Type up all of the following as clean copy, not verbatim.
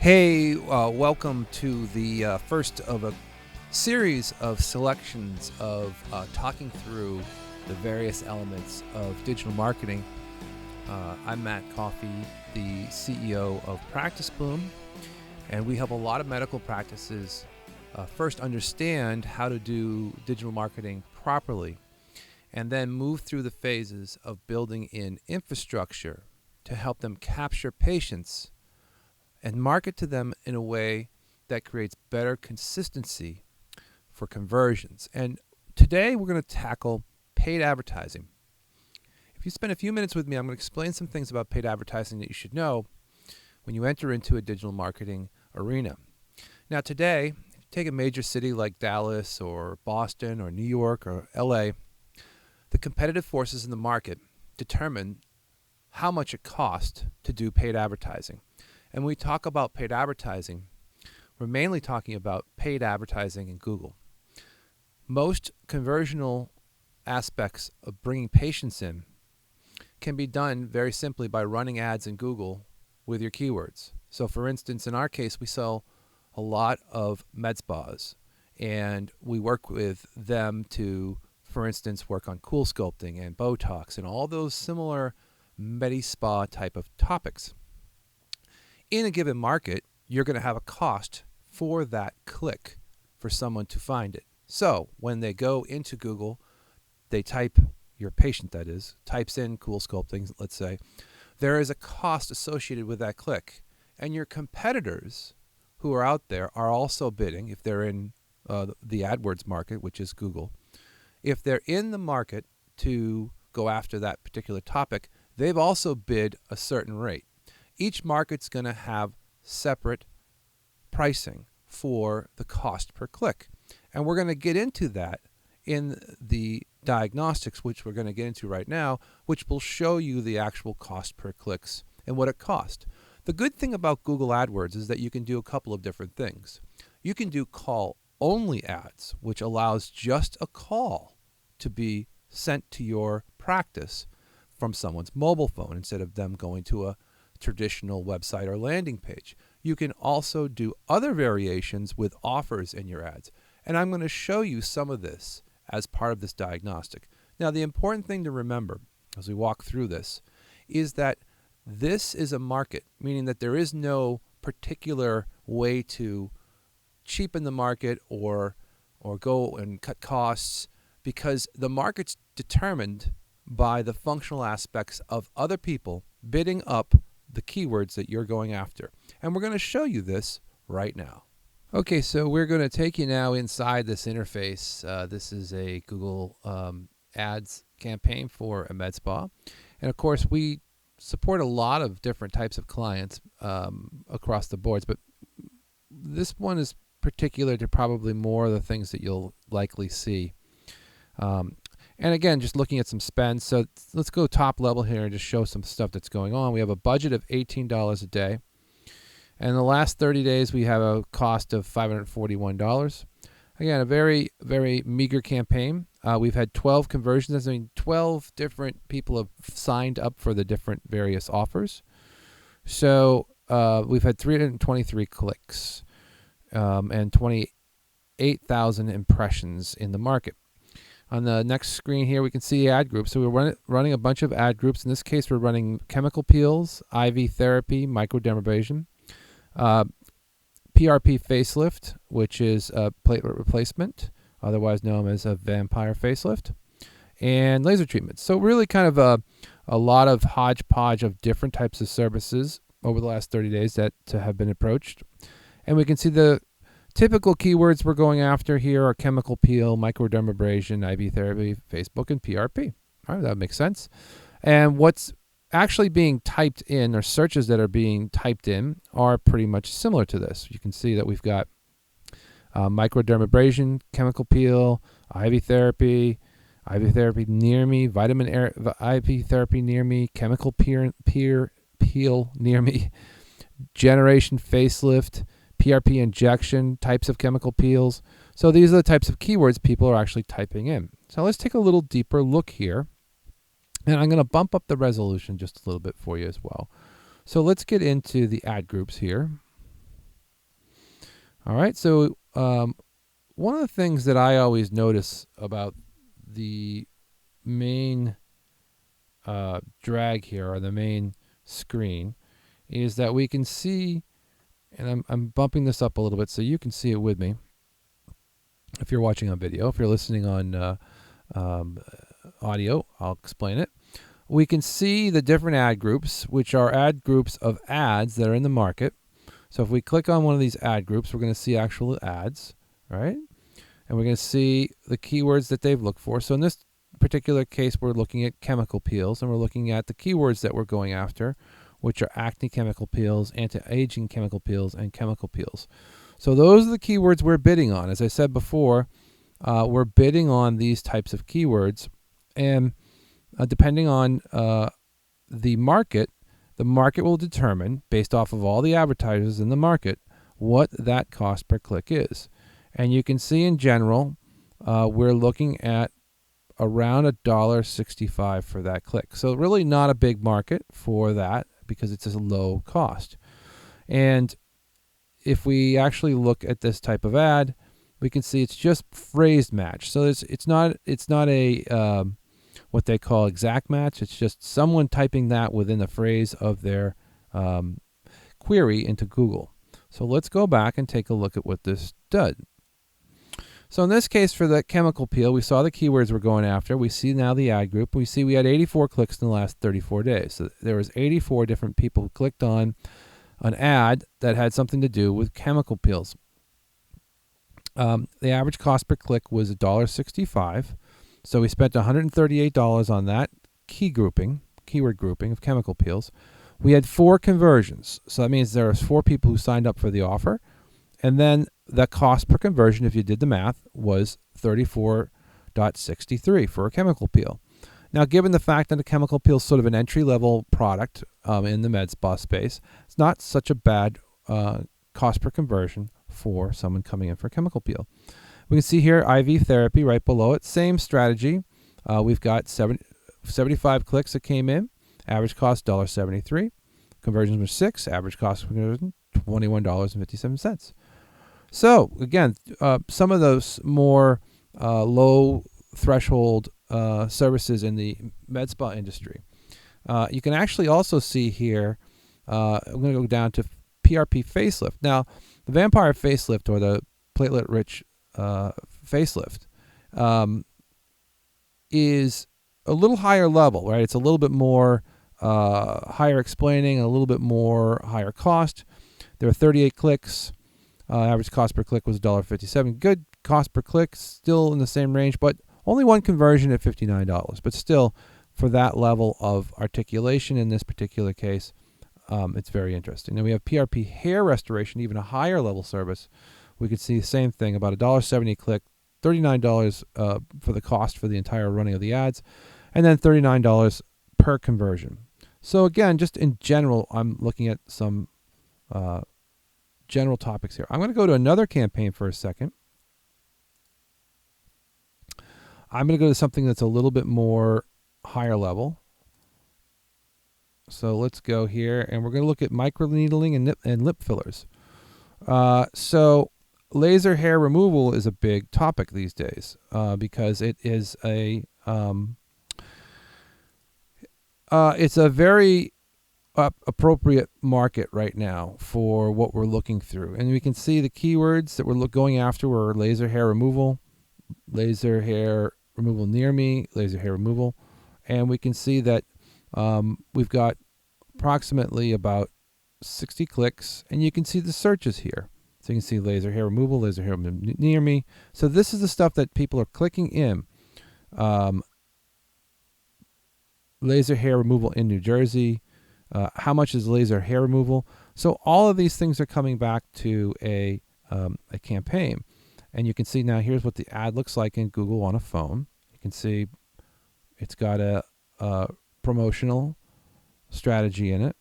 Hey, welcome to the first of a series of selections of talking through the various elements of digital marketing. I'm Matt Coffey, the CEO of Practice Bloom, and we help a lot of medical practices first understand how to do digital marketing properly, and then move through the phases of building in infrastructure to help them capture patients and market to them in a way that creates better consistency for conversions. And today we're going to tackle paid advertising. If you spend a few minutes with me, I'm going to explain some things about paid advertising that you should know when you enter into a digital marketing arena. Now today, if you take a major city like Dallas or Boston or New York or LA, the competitive forces in the market determine how much it costs to do paid advertising. And when we talk about paid advertising, we're mainly talking about paid advertising in Google. Most conversional aspects of bringing patients in can be done very simply by running ads in Google with your keywords. So for instance, in our case, we sell a lot of medspas, and we work with them to, for instance, work on Coolsculpting and Botox and all those similar medspa type of topics. In a given market, you're going to have a cost for that click for someone to find it. So when they go into Google, they type your patient, that is, types in Coolsculpting, let's say, there is a cost associated with that click. And your competitors who are out there are also bidding, if they're in the Adwords market, which is Google. If they're in the market to go after that particular topic, they've also bid a certain rate. Each market's going to have separate pricing for the cost per click. And we're going to get into that in the diagnostics, which we're going to get into right now, which will show you the actual cost per clicks and what it costs. The good thing about Google AdWords is that you can do a couple of different things. You can do call-only ads, which allows just a call to be sent to your practice from someone's mobile phone instead of them going to a traditional website or landing page. You can also do other variations with offers in your ads. And I'm going to show you some of this as part of this diagnostic. Now, the important thing to remember as we walk through this is that this is a market, meaning that there is no particular way to cheapen the market or go and cut costs, because the market's determined by the functional aspects of other people bidding up the keywords that you're going after. And we're going to show you this right now. Okay, so we're going to take you now inside this interface. This is a Google Ads campaign for a med spa. And of course, we support a lot of different types of clients across the boards, but this one is particular to probably more of the things that you'll likely see. And again, just looking at some spend. So let's go top level here and just show some stuff that's going on. We have a budget of $18 a day. And in the last 30 days, we have a cost of $541. Again, a very, very meager campaign. We've had 12 conversions. I mean, 12 different people have signed up for the different various offers. So we've had 323 clicks and 28,000 impressions in the market. On the next screen here, we can see ad groups. So we're running a bunch of ad groups. In this case, we're running chemical peels, IV therapy, microdermabrasion, PRP facelift, which is a platelet replacement, otherwise known as a vampire facelift, and laser treatments. So really kind of a lot of hodgepodge of different types of services over the last 30 days that have been approached. And we can see the typical keywords we're going after here are chemical peel, microdermabrasion, IV therapy, Facebook, and PRP. All right, that makes sense. And what's actually being typed in, or searches that are being typed in, are pretty much similar to this. You can see that we've got microdermabrasion, chemical peel, IV therapy near me, IV therapy near me, chemical peel near me, generation facelift, PRP injection, types of chemical peels. So these are the types of keywords people are actually typing in. So let's take a little deeper look here. And I'm going to bump up the resolution just a little bit for you as well. So let's get into the ad groups here. All right, so one of the things that I always notice about the main drag here, or the main screen, is that we can see, and I'm bumping this up a little bit so you can see it with me if you're watching on video. If you're listening on audio, I'll explain it. We can see the different ad groups, which are ad groups of ads that are in the market. So if we click on one of these ad groups, we're going to see actual ads, right? And we're going to see the keywords that they've looked for. So in this particular case, we're looking at chemical peels, and we're looking at the keywords that we're going after, which are acne chemical peels, anti-aging chemical peels, and chemical peels. So those are the keywords we're bidding on. As I said before, we're bidding on these types of keywords, and depending on the market will determine, based off of all the advertisers in the market, what that cost per click is. And you can see in general, we're looking at around $1.65 for that click. So really not a big market for that because it's a low cost. And if we actually look at this type of ad, we can see it's just phrase match. So it's not a what they call exact match. It's just someone typing that within the phrase of their query into Google. So let's go back and take a look at what this did. So in this case, for the chemical peel, we saw the keywords we're going after. We see now the ad group. We see we had 84 clicks in the last 34 days. So there was 84 different people who clicked on an ad that had something to do with chemical peels. The average cost per click was $1.65. So we spent $138 on that keyword grouping of chemical peels. We had 4 conversions. So that means there was 4 people who signed up for the offer. And then the cost per conversion, if you did the math, was $34.63 for a chemical peel. Now, given the fact that a chemical peel is sort of an entry-level product in the med spa space, it's not such a bad cost per conversion for someone coming in for a chemical peel. We can see here IV therapy right below it. Same strategy. We've got 75 clicks that came in. Average cost $1.73. Conversions were 6. Average cost per conversion $21.57. So again, some of those more low threshold services in the med spa industry. You can actually also see here, I'm going to go down to PRP facelift. Now, the vampire facelift, or the platelet-rich facelift, is a little higher level, right? It's a little bit more higher explaining, a little bit more higher cost. There are 38 clicks. Average cost per click was $1.57. Good cost per click, still in the same range, but only one conversion at $59. But still, for that level of articulation in this particular case, it's very interesting. Then we have PRP hair restoration, even a higher level service. We could see the same thing, about $1.70 a click, $39 for the cost for the entire running of the ads, and then $39 per conversion. So again, just in general, I'm looking at some general topics here. I'm going to go to another campaign for a second. I'm going to go to something that's a little bit more higher level. So let's go here, and we're going to look at microneedling and lip fillers. So laser hair removal is a big topic these days because it is it's a very appropriate market right now for what we're looking through. And we can see the keywords that we're going after were laser hair removal near me, laser hair removal. And we can see that we've got approximately about 60 clicks, and you can see the searches here. So you can see laser hair removal near me. So this is the stuff that people are clicking in. Laser hair removal in New Jersey. How much is laser hair removal? So all of these things are coming back to a campaign. And you can see now here's what the ad looks like in Google on a phone. You can see it's got a promotional strategy in it.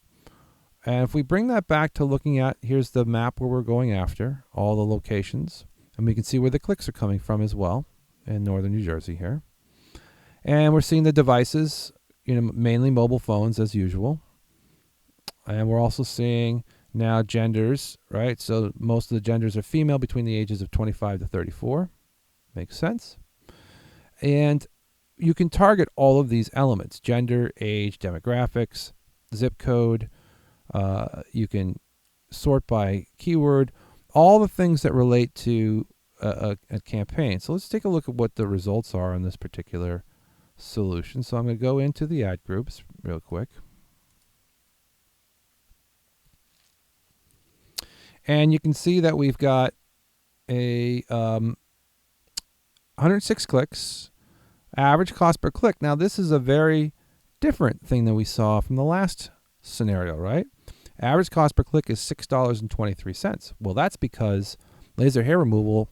And if we bring that back to looking at, here's the map where we're going after, all the locations. And we can see where the clicks are coming from as well in northern New Jersey here. And we're seeing the devices, mainly mobile phones as usual. And we're also seeing Now genders, right? So most of the genders are female between the ages of 25 to 34. Makes sense. And you can target all of these elements: gender, age, demographics, zip code. You can sort by keyword, all the things that relate to a campaign. So let's take a look at what the results are on this particular solution. So I'm going to go into the ad groups real quick. And you can see that we've got a 106 clicks, average cost per click. Now this is a very different thing than we saw from the last scenario, right? Average cost per click is $6.23. Well, that's because laser hair removal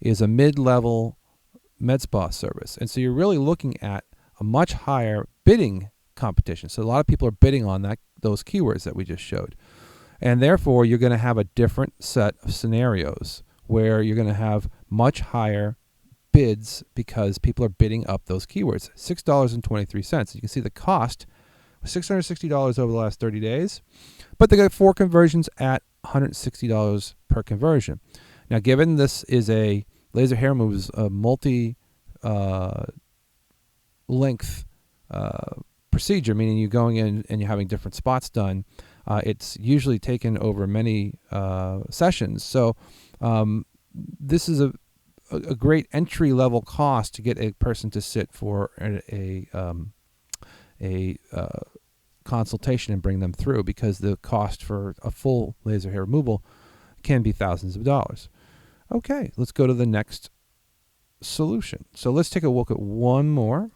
is a mid-level med spa service. And so you're really looking at a much higher bidding competition. So a lot of people are bidding on those keywords that we just showed. And therefore, you're going to have a different set of scenarios where you're going to have much higher bids because people are bidding up those keywords. $6.23. You can see the cost was $660 over the last 30 days, but they got 4 conversions at $160 per conversion. Now, given this is a laser hair removal is a multi-length procedure, meaning you're going in and you're having different spots done, it's usually taken over many sessions. So this is a great entry-level cost to get a person to sit for a consultation and bring them through, because the cost for a full laser hair removal can be thousands of dollars. Okay, let's go to the next solution. So let's take a look at one more.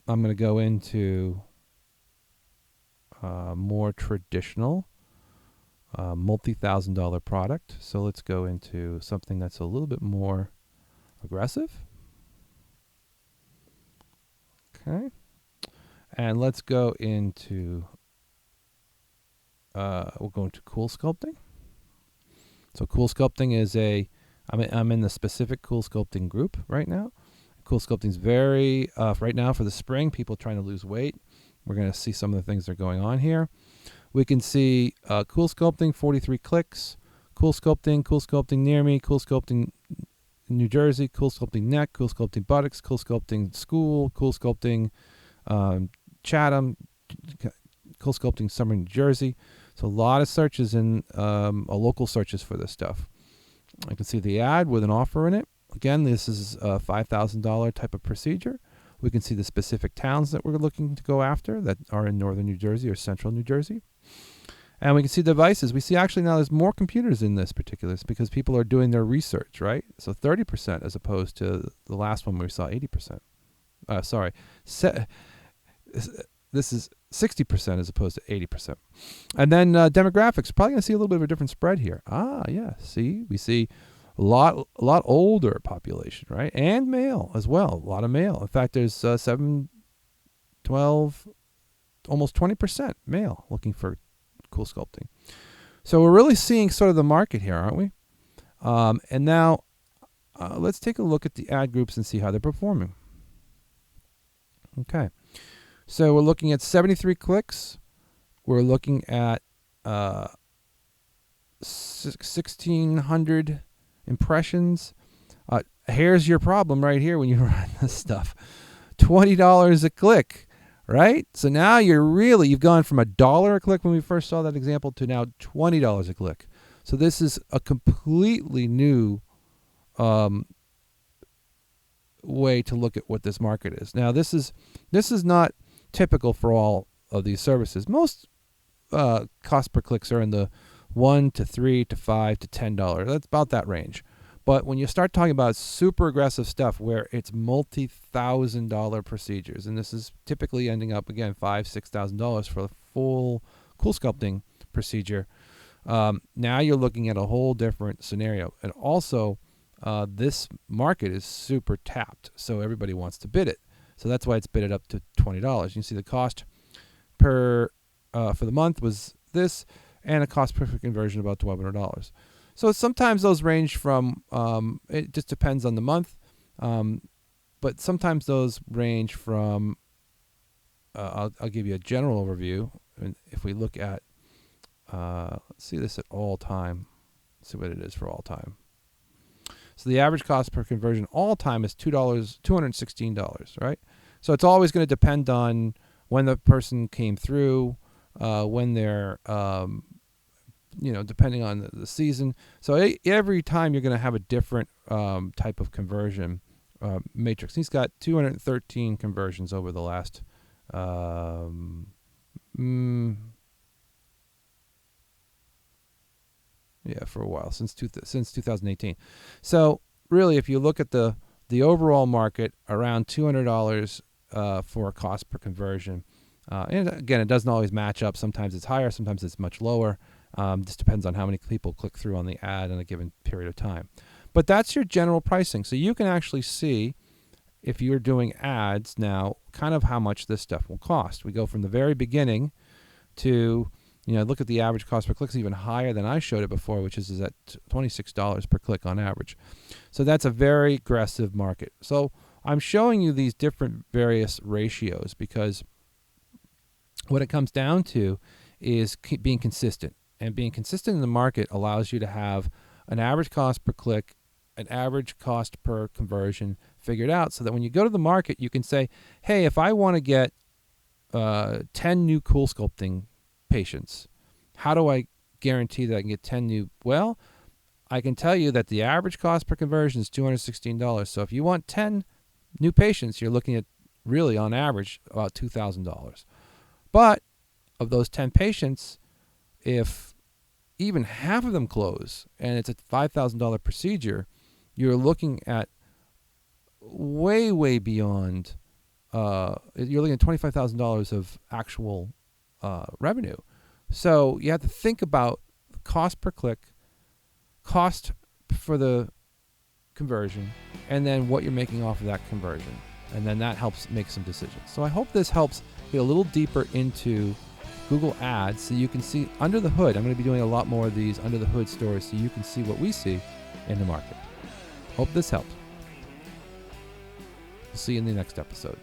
I'm going to go into more traditional multi-$1,000 product. So let's go into something that's a little bit more aggressive. Okay. And let's go into, we'll go into Coolsculpting. So Coolsculpting is I'm in the specific Coolsculpting group right now. Coolsculpting is very, right now for the spring, people trying to lose weight. We're going to see some of the things that are going on here. We can see Coolsculpting, 43 clicks. Coolsculpting near me, Coolsculpting New Jersey, Coolsculpting neck, Coolsculpting buttocks, Coolsculpting school, Coolsculpting Chatham, Coolsculpting Summer, New Jersey. So a lot of searches in local searches for this stuff. I can see the ad with an offer in it. Again, this is a $5,000 type of procedure. We can see the specific towns that we're looking to go after that are in northern New Jersey or central New Jersey. And we can see devices. We see actually now there's more computers in this particular, because people are doing their research, right? So 30% as opposed to the last one where we saw 80%. This is 60% as opposed to 80%. And then demographics, probably going to see a little bit of a different spread here. Yeah, see, we see a lot older population, right? And male as well, a lot of male. In fact, there's 7, 12, almost 20% male looking for Coolsculpting. So we're really seeing sort of the market here, aren't we? And now let's take a look at the ad groups and see how they're performing. Okay. So we're looking at 73 clicks. We're looking at 1,600 impressions. Here's your problem right here when you run this stuff. $20 a click, right? So now you've gone from $1 a click when we first saw that example to now $20 a click. So this is a completely new way to look at what this market is. Now this is not typical for all of these services. Most cost per clicks are in the $1 to $3 to $5 to $10. That's about that range. But when you start talking about super aggressive stuff where it's multi-$1,000 procedures, and this is typically ending up again $5,000-$6,000 for a full Coolsculpting procedure, now you're looking at a whole different scenario. And also, this market is super tapped, so everybody wants to bid it. So that's why it's bidded up to $20. You can see the cost per for the month was this, and a cost per conversion about $1,200. So sometimes those range from, it just depends on the month, but sometimes those range from, I'll give you a general overview. And if we look at Let's see this at all time. Let's see what it is for all time. So the average cost per conversion all time is $216, right? So it's always going to depend on when the person came through, when they're, depending on the season. So every time you're going to have a different type of conversion matrix. He's got 213 conversions over the last for a while, since 2018. So really, if you look at the overall market, around $200 for a cost per conversion. And again, it doesn't always match up. Sometimes it's higher, sometimes it's much lower. Just depends on how many people click through on the ad in a given period of time. But that's your general pricing. So you can actually see, if you're doing ads now, kind of how much this stuff will cost. We go from the very beginning to, look at the average cost per click is even higher than I showed it before, which is at $26 per click on average. So that's a very aggressive market. So I'm showing you these different various ratios because what it comes down to is being consistent. And being consistent in the market allows you to have an average cost per click, an average cost per conversion figured out, so that when you go to the market, you can say, hey, if I want to get 10 new Coolsculpting patients, how do I guarantee that I can get 10 new? Well, I can tell you that the average cost per conversion is $216. So if you want 10 new patients, you're looking at really on average about $2,000. But of those 10 patients, if even half of them close and it's a $5,000 procedure, you're looking at way, way beyond, you're looking at $25,000 of actual revenue. So you have to think about cost per click, cost for the conversion, and then what you're making off of that conversion. And then that helps make some decisions. So I hope this helps get a little deeper into Google Ads so you can see under the hood. I'm going to be doing a lot more of these under the hood stories so you can see what we see in the market. Hope this helped. We'll see you in the next episode.